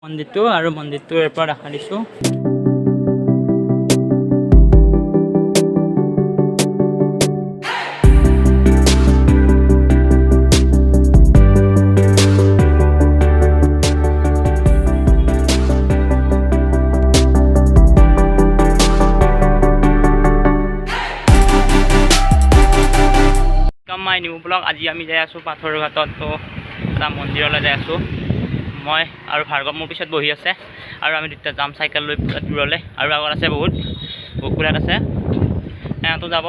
মন্দিৰটো আৰু মন্দিৰটোৰ পৰা দেখা দিছোঁ। মাই নিউ ব্লগ আজি আমি যাই আছোঁ পাথৰ ঘাটত। তো এটা মন্দিৰলৈ যাই আছোঁ মই আৰু ভাৰ্গৱ মোৰ পিছত বহি আছে আৰু আমি দুটা যাম চাইকেল লৈ দূৰলৈ আৰু আগত আছে বহুত বকুলাত আছে সিহঁতো যাব।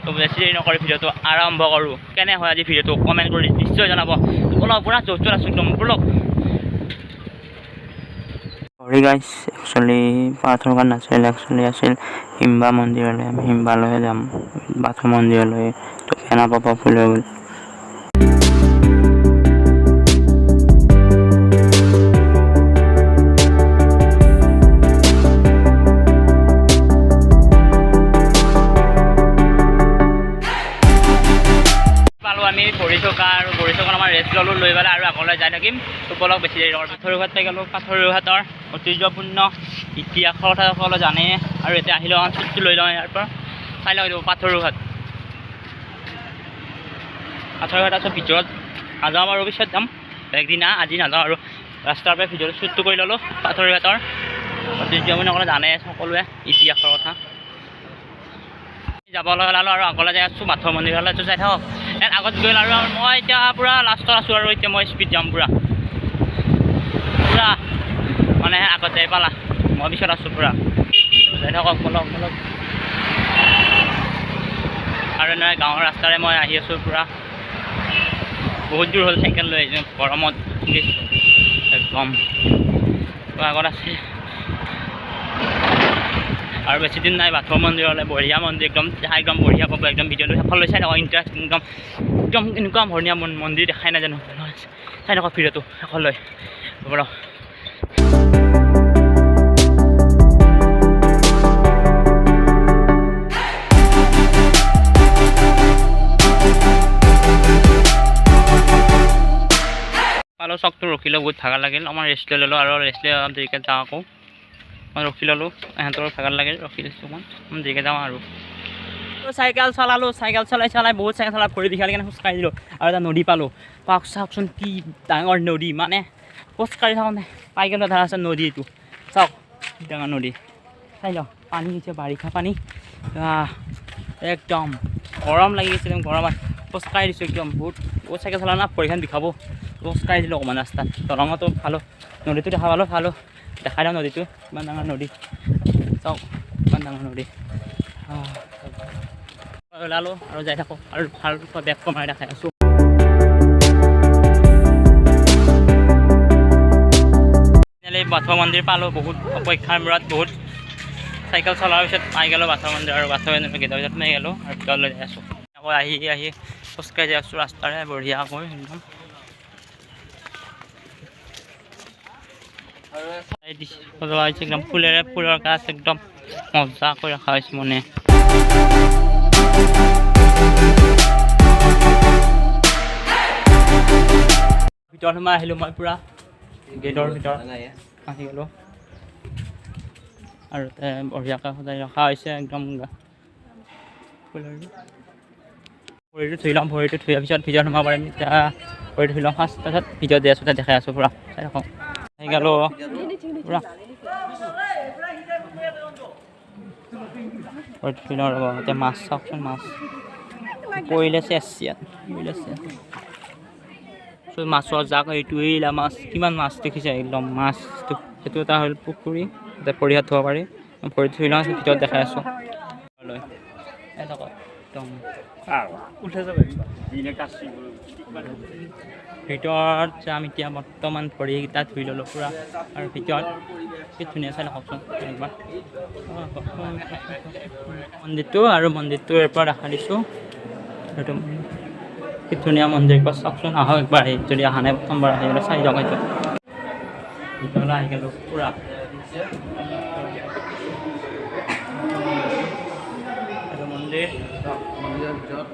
তো বেছি দেৰি নকৰি ভিডিঅ'টো আৰম্ভ কৰোঁ। কেনে হয় আজি ভিডিঅ'টো কমেণ্ট কৰি নিশ্চয় জনাব। বলক পুৰা জোৰ জোৰ আছোঁ একদম বলক। সৰি গাইছ একচুৱেলি পাথৰ ঘাট নাছিল, একচুৱেলি আছিল হিম্বা মন্দিৰলৈ। আমি হিম্বালৈহে যাম পাথৰ মন্দিৰলৈ। তো কেনা পাব ফুল হৈ গ'ল। আমি ভৰি থকা আৰু ভৰি থকা আমাৰ ৰেষ্ট ল'লোঁ লৈ পেলাই আৰু আগলৈ যাই থাকিম। তো বলক বেছি দেৰি নকৰোঁ। পাথৰ ঘাট পাই গ'লোঁ। পাথৰ ঘাটৰ ঐতিহ্যপূৰ্ণ ইতিহাসৰ কথা সকলো জানে আৰু এতিয়া আহিলেও ছুটী লৈ লওঁ ইয়াৰ পৰা চাই লওঁ পাথৰ ঘাট। পাথৰ ঘাট আছে ভিতৰত নাযাওঁ আৰু পিছত যাম একদিনা, আজি নাযাওঁ আৰু ৰাস্তাৰ পৰা ভিতৰত শ্বুটটো কৰি ল'লোঁ। পাথৰ ঘাটৰ ঐতিহ্যপূৰ্ণ সকলো জানে সকলোৱে ইতিহাসৰ কথা। যাবলৈ ওলালোঁ আৰু আগলৈ যাই আছোঁ পাথৰ মন্দিৰলৈ। তো যাই থাকক ইয়াত আগত গ'ল আৰু মই এতিয়া পূৰা লাষ্টত আছোঁ আৰু এতিয়া মই স্পীড যাম পূৰা মানে আগত যাই পালা মই পিছত আছোঁ পূৰা। যাই থাকক বলক বলক। আৰু এনেকৈ গাঁৱৰ ৰাস্তাৰে মই আহি আছোঁ পূৰা। বহুত দূৰ হ'ল চাইকেল লৈ গৰমত একদম। তো আগত আছে আৰু বেছি দিন নাই পাথৰ মন্দিৰলৈ। বঢ়িয়া মন্দিৰ একদম একদম বঢ়িয়া পাব একদম। ভিডিঅ'টো সকলোৱে চাই থাকক ইণ্টাৰেষ্টিং একদম একদম এনেকুৱা ধুনীয়া মন্দিৰ দেখাই নাই জানো। চাই থাকক ভিডিঅ'টো সকলোৱে বৰক। পালোঁ চকটো ৰখিলোঁ, বহুত ভাগৰ লাগিল। আমাৰ ৰেষ্ট লৈ ল'লোঁ আৰু ৰেষ্ট লৈ অলপ দেৰিকৈ যাওঁ আকৌ। মই ৰখি ল'লোঁ, ইহঁতৰ ভাগৰ লাগিল ৰখি লৈছোঁ মই দেৰিকৈ যাওঁ আৰু। চাইকেল চলালোঁ, চাইকেল চলাই বহুত চাইকেল চলাই ভৰি বিষালে কাৰণে খোজকাঢ়ি দিলোঁ আৰু এটা নদী পালোঁ। চাওকচোন কি ডাঙৰ নদী, মানে খোজকাঢ়ি থাকোঁতে পাই গ'লোঁ ধৰা আছে নদী। এইটো চাওক ডাঙৰ নদী চাই লওক। পানী হৈছে বাৰিষা পানী একদম গৰম লাগি গৈছে একদম গৰমত খোজকাঢ়ি দিছোঁ একদম। বহুত চাইকেল চলাওঁ না ভৰিখন বিষাব। খোজকাঢ়ি দিলোঁ অকণমান ৰাস্তাত। দলঙতো ভালো, নদীটো দেখা পালোঁ ভালো। দেখাই দিওঁ নদীটো ইমান ডাঙৰ নদী চাওক ইমান ডাঙৰ নদী। ওলালোঁ আৰু যাই থাকোঁ আৰু ভাল বেগ কমাই দেখাই আছোঁ। পাথৰ মন্দিৰ পালোঁ বহুত অপেক্ষাৰ মূৰত। বহুত চাইকেল চলোৱাৰ পিছত পাই গ'লোঁ পাথৰ মন্দিৰ আৰু পাথৰ মন্দিৰ গেটৰ ভিতৰত সোমাই গ'লোঁ আৰু ভিতৰলৈ যাই আছোঁ। আকৌ আহি খোজকাঢ়ি যাই আছোঁ ৰাস্তাৰে বঢ়িয়াকৈ একদম। সজোৱা হৈছে একদম ফুলেৰে, ফুলৰ গাছ একদম মজাকৈ ৰখা হৈছে মানে। ভিতৰত সোমাই আহিলোঁ মই পূৰা গেটৰ ভিতৰত আহি গ'লোঁ আৰু বঢ়িয়াকৈ সজাই ৰখা হৈছে একদম। ভৰিটো ধুই ল'ম, ভৰিটো ধুৱাৰ পিছত ভিতৰত সোমাব পাৰিম। এতিয়া ভৰিটো ধুই ল'ম ফাৰ্ষ্ট, তাৰপিছত ভিতৰত যাই আছোঁ তাত দেখাই আছোঁ পূৰা চাই থাকক। আহি গ'লোঁ পূৰা ভৰিটো ধুই লওঁ ৰ'ব। এতিয়া মাছ চাওকচোন, মাছ পৰিলে চেচ ইয়াত পৰিলে চেচ। মাছৰ জাক এইটো এইলা মাছ কিমান মাছ দেখিছে একদম। মাছটো সেইটো এটা হ'ল পুখুৰী, তাতে ভৰি হাত ধুব পাৰি। ভৰি ধুই লওঁ ভিতৰত দেখাই আছোঁ একদম ভিতৰত যাম এতিয়া। বৰ্তমান ভৰিকেইটা ধুই ল'লোঁ পূৰা আৰু ভিতৰত কি ধুনীয়া চাই লওকচোন একবাৰ মন্দিৰটো আৰু মন্দিৰটোৰ পৰা দেখা দিছোঁ। সেইটো কি ধুনীয়া মন্দিৰ একবাৰ চাওকচোন। আহক একবাৰ আহি যদি অহা নাই প্ৰথমবাৰ আহি গ'লে চাই যাওক। এইটো ভিতৰলৈ আহি গ'লোঁ পূৰা মন্দিৰৰ ভিতৰত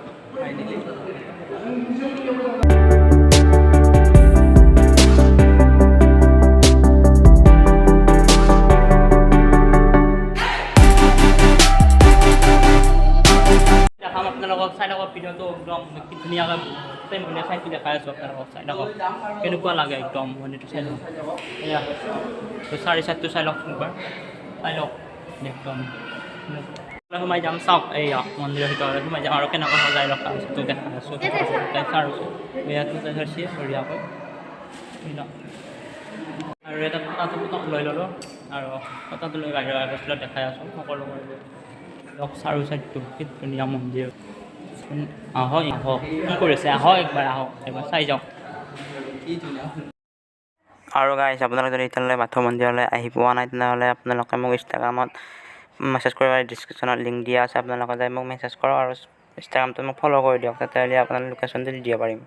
ধুনীয়াকৈ মন্দিৰ চাইটো দেখাই আছোঁ আপোনালোকক চাই লওক কেনেকুৱা লাগে একদম মন্দিৰটো চাই লওক এয়া চাৰি চাইডটো চাই লওক একবাৰ চাই লওক একদম সোমাই যাম চাওক এইয়া মন্দিৰৰ ভিতৰত সোমাই যাম আৰু কেনেকৈ সজাই ৰখা আছে তো দেখাই আছোঁ আৰু ইয়াতো ধৰিছে বঢ়িয়াকৈ আৰু এটা ফটো লৈ ল'লোঁ আৰু ফটোটো লৈ বাহিৰৰ বস্তুবিলাক দেখাই আছোঁ সকলোবোৰ লওক চাৰু চাইডটো কি ধুনীয়া মন্দিৰ আহক কি কৰিছে আহক একবাৰ চাই যাওক আৰু গাইছ আপোনালোকে যদি এতিয়ালৈ বাথৌ মন্দিৰলৈ আহি পোৱা নাই তেনেহ'লে আপোনালোকে মোক ইনষ্টাগ্ৰামত মেছেজ কৰিব ডিছক্ৰিপশ্যনত লিংক দিয়া আছে আপোনালোকে যাই মোক মেছেজ কৰক আৰু ইনষ্টাগ্ৰামটো মোক ফ'ল' কৰি দিয়ক তেতিয়াহ'লে আপোনাৰ লোকেশ্যনটো দি দিব পাৰিম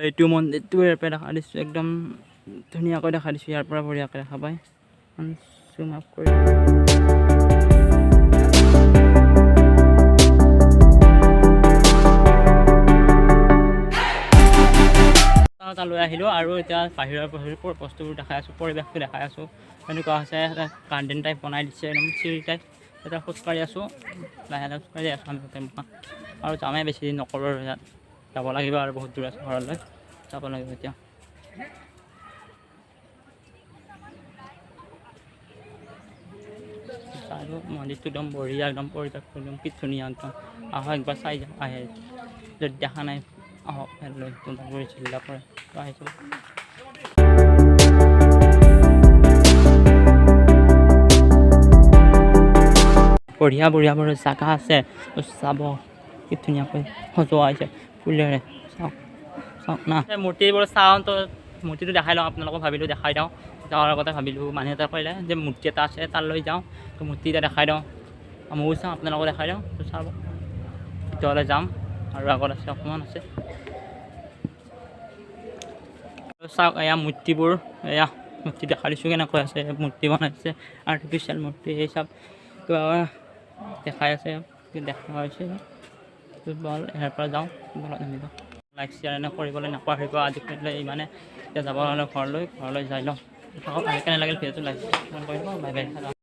এইটো মন্দিৰটো ইয়াৰ পৰা দেখা দিছোঁ একদম ধুনীয়াকৈ দেখা দিছোঁ ইয়াৰ পৰা বঢ়িয়াকৈ দেখা পায় জুম আপ কৰি তালৈ আহিলোঁ আৰু এতিয়া বাহিৰৰ বস্তুবোৰ দেখাই আছোঁ পৰিৱেশটো দেখাই আছোঁ এনেকুৱা হৈছে গাৰ্ডেন টাইপ বনাই দিছে একদম চিৰি টাইপ এতিয়া খোজকাঢ়ি আছোঁ লাহে লাহে খোজকাঢ়ি আছোঁ আমি আৰু যামেই বেছি দিন নকৰোঁ আৰু ইয়াত যাব লাগিব আৰু বহুত দূৰ আছে ঘৰলৈ যাব লাগিব এতিয়া আৰু মন্দিৰটো একদম বঢ়িয়া একদম পৰিৱেশটো একদম কি ধুনীয়া একদম আহক একবাৰ চাই যাওঁ আহে যদি দেখা নাই আহক লৈ তোমালোকৰ জিলা পৰা আহিছোঁ বঢ়িয়া জাগা আছে চাব কি ধুনীয়াকৈ সজোৱা হৈছে ফুলেৰে চাওক না মূৰ্তিবোৰ চাওঁ তো মূৰ্তিটো দেখাই লওঁ আপোনালোকক ভাবিলোঁ দেখাই দিওঁ যাৱাৰ আগতে ভাবিলোঁ মানুহ এটা ক'লে যে মূৰ্তি এটা আছে তালৈ যাওঁ তো মূৰ্তি এটা দেখাই দিওঁ ময়ো চাওঁ আপোনালোকক দেখাই দিওঁ তো চাব তেতিয়াহ'লে যাম আৰু আগত আছে অকণমান আছে চাওক এয়া মূৰ্তিবোৰ এয়া মূৰ্তি দেখাই দিছোঁ কেনেকৈ আছে মূৰ্তি বনাইছে আৰ্টিফিচিয়েল মূৰ্তি এই চব কিবা দেখাই আছে দেখা হৈছে বল ইয়াৰ পৰা যাওঁ বলত নামি যাওঁ লাইক শ্বেয়াৰ এনে কৰিবলৈ নাপাহৰিব আজি কৰিলে ইমানে এতিয়া যাব হ'লে ঘৰলৈ যাই লওঁ কেনে লাগিল ভিডিঅ'টো লাইক কৰিব বাই বাই